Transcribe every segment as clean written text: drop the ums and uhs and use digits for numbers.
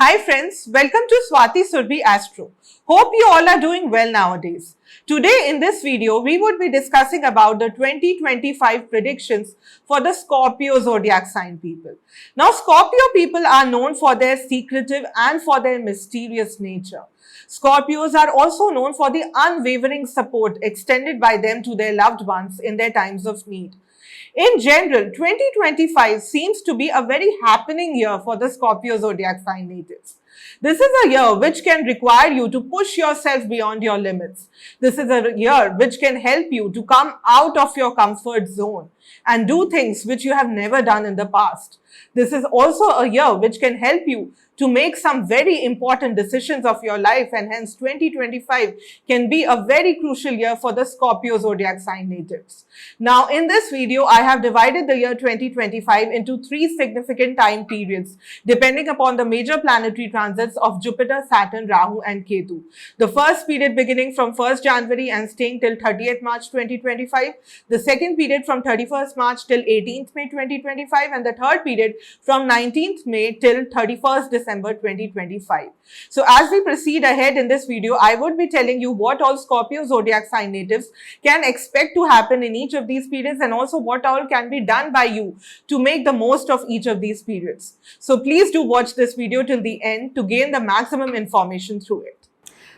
Hi friends, welcome to Swati Surbhi Astro. Hope you all are doing well nowadays. Today in this video, we would be discussing about the 2025 predictions for the Scorpio zodiac sign people. Now, Scorpio people are known for their secretive and for their mysterious nature. Scorpios are also known for the unwavering support extended by them to their loved ones in their times of need. In general, 2025 seems to be a very happening year for the Scorpio zodiac sign natives. This is a year which can require you to push yourself beyond your limits. This is a year which can help you to come out of your comfort zone and do things which you have never done in the past. This is also a year which can help you to make some very important decisions of your life, and hence 2025 can be a very crucial year for the Scorpio zodiac sign natives. Now in this video, I have divided the year 2025 into three significant time periods depending upon the major planetary transits of Jupiter, Saturn, Rahu and Ketu. The first period beginning from 1st January and staying till 30th March 2025, the second period from 31st March till 18th May 2025, and the third period from 19th May till 31st December 2025. So as we proceed ahead in this video, I would be telling you what all Scorpio zodiac sign natives can expect to happen in each of these periods, and also what all can be done by you to make the most of each of these periods. So please do watch this video till the end to gain the maximum information through it.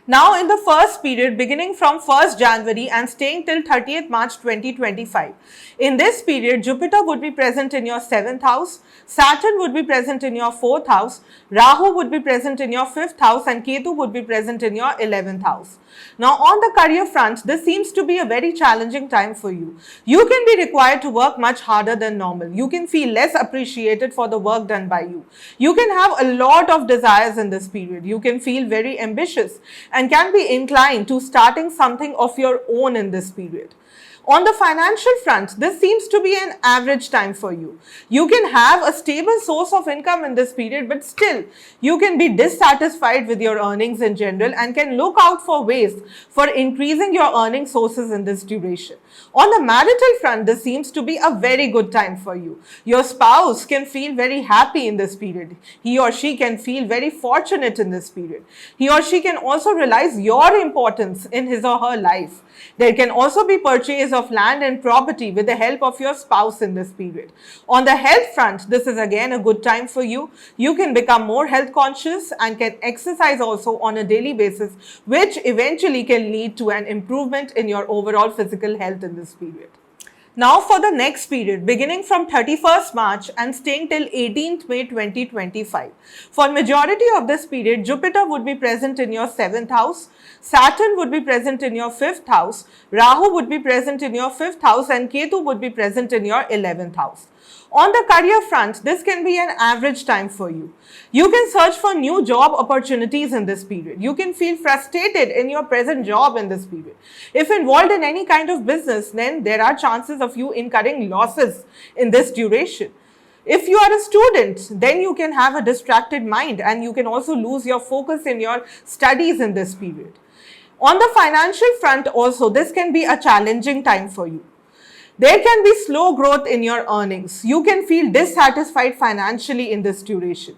Now in the first period beginning from 1st January and staying till 30th March 2025. In this period, Jupiter would be present in your 7th house, Saturn would be present in your 4th house, Rahu would be present in your 5th house and Ketu would be present in your 11th house. Now on the career front, this seems to be a very challenging time for you. You can be required to work much harder than normal. You can feel less appreciated for the work done by you. You can have a lot of desires in this period. You can feel very ambitious and can be inclined to starting something of your own in this period. On the financial front, this seems to be an average time for you. You can have a stable source of income in this period, but still you can be dissatisfied with your earnings in general and can look out for ways for increasing your earning sources in this duration. On the marital front, this seems to be a very good time for you. Your spouse can feel very happy in this period. He or she can feel very fortunate in this period. He or she can also realize your importance in his or her life. There can also be purchase of land and property with the help of your spouse in this period. On the health front, this is again a good time for you. You can become more health conscious and can exercise also on a daily basis, which eventually can lead to an improvement in your overall physical health in this period. Now for the next period, beginning from 31st March and staying till 18th May 2025. For majority of this period, Jupiter would be present in your 7th house, Saturn would be present in your 5th house, Rahu would be present in your 5th house and Ketu would be present in your 11th house. On the career front, this can be an average time for you. You can search for new job opportunities in this period. You can feel frustrated in your present job in this period. If involved in any kind of business, then there are chances of you incurring losses in this duration. If you are a student, then you can have a distracted mind and you can also lose your focus in your studies in this period. On the financial front also, this can be a challenging time for you. There can be slow growth in your earnings. You can feel dissatisfied financially in this duration.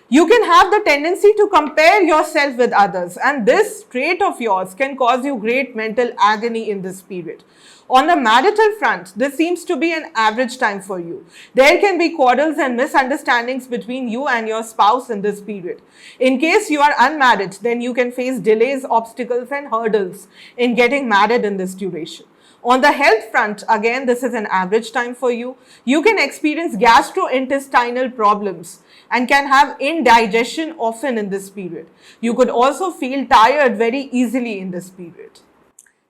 You can have the tendency to compare yourself with others, and this trait of yours can cause you great mental agony in this period. On the marital front, this seems to be an average time for you. There can be quarrels and misunderstandings between you and your spouse in this period. In case you are unmarried, then you can face delays, obstacles and hurdles in getting married in this duration. On the health front, again, this is an average time for you. You can experience gastrointestinal problems and can have indigestion often in this period. You could also feel tired very easily in this period.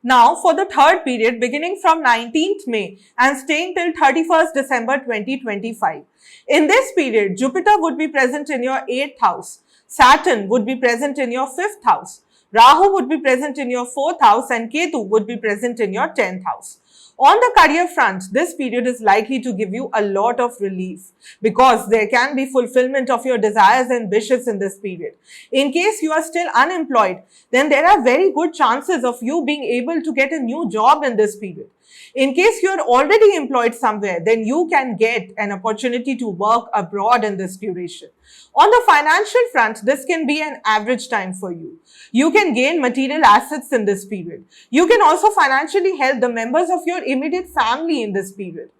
Now for the third period beginning from 19th May and staying till 31st December 2025. In this period, Jupiter would be present in your 8th house, Saturn would be present in your 5th house, Rahu would be present in your 4th house and Ketu would be present in your 10th house. On the career front, this period is likely to give you a lot of relief because there can be fulfillment of your desires and wishes in this period. In case you are still unemployed, then there are very good chances of you being able to get a new job in this period. In case you are already employed somewhere, then you can get an opportunity to work abroad in this duration. On the financial front, this can be an average time for you. You can gain material assets in this period. You can also financially help the members of your immediate family in this period.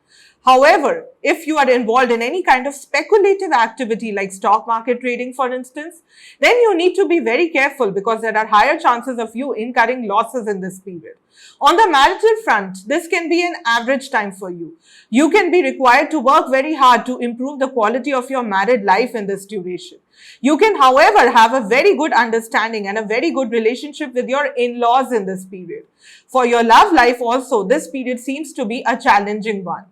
However, if you are involved in any kind of speculative activity like stock market trading, for instance, then you need to be very careful because there are higher chances of you incurring losses in this period. On the marital front, this can be an average time for you. You can be required to work very hard to improve the quality of your married life in this duration. You can, however, have a very good understanding and a very good relationship with your in-laws in this period. For your love life also, this period seems to be a challenging one.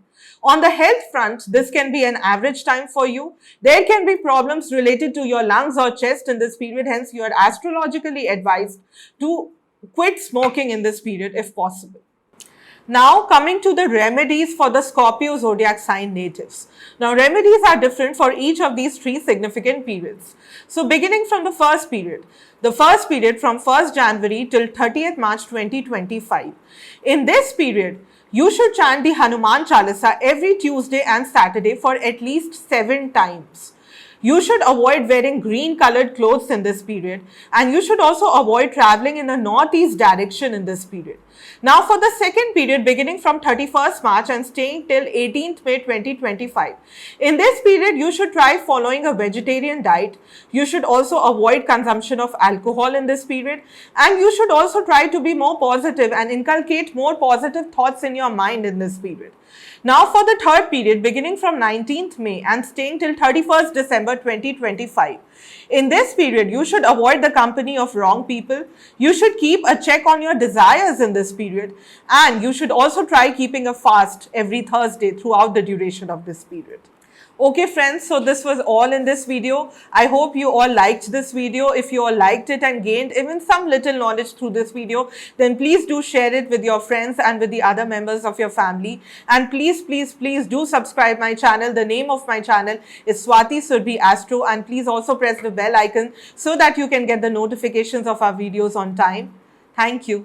On the health front, this can be an average time for you. There can be problems related to your lungs or chest in this period. Hence, you are astrologically advised to quit smoking in this period if possible. Now, coming to the remedies for the Scorpio zodiac sign natives. Now, remedies are different for each of these three significant periods. So, beginning from the first period from 1st January till 30th March 2025. In this period, you should chant the Hanuman Chalisa every Tuesday and Saturday for at least 7 times. You should avoid wearing green colored clothes in this period, and you should also avoid traveling in the northeast direction in this period. Now for the second period beginning from 31st March and staying till 18th May 2025. In this period, you should try following a vegetarian diet. You should also avoid consumption of alcohol in this period, and you should also try to be more positive and inculcate more positive thoughts in your mind in this period. Now for the third period beginning from 19th May and staying till 31st December 2025. In this period, you should avoid the company of wrong people. You should keep a check on your desires in this period, and you should also try keeping a fast every Thursday throughout the duration of this period. Okay friends, so this was all in this video. I hope you all liked this video. If you all liked it and gained even some little knowledge through this video, then please do share it with your friends and with the other members of your family. And please do subscribe my channel. The name of my channel is Swati Surbhi Astro, and please also press the bell icon so that you can get the notifications of our videos on time. Thank you.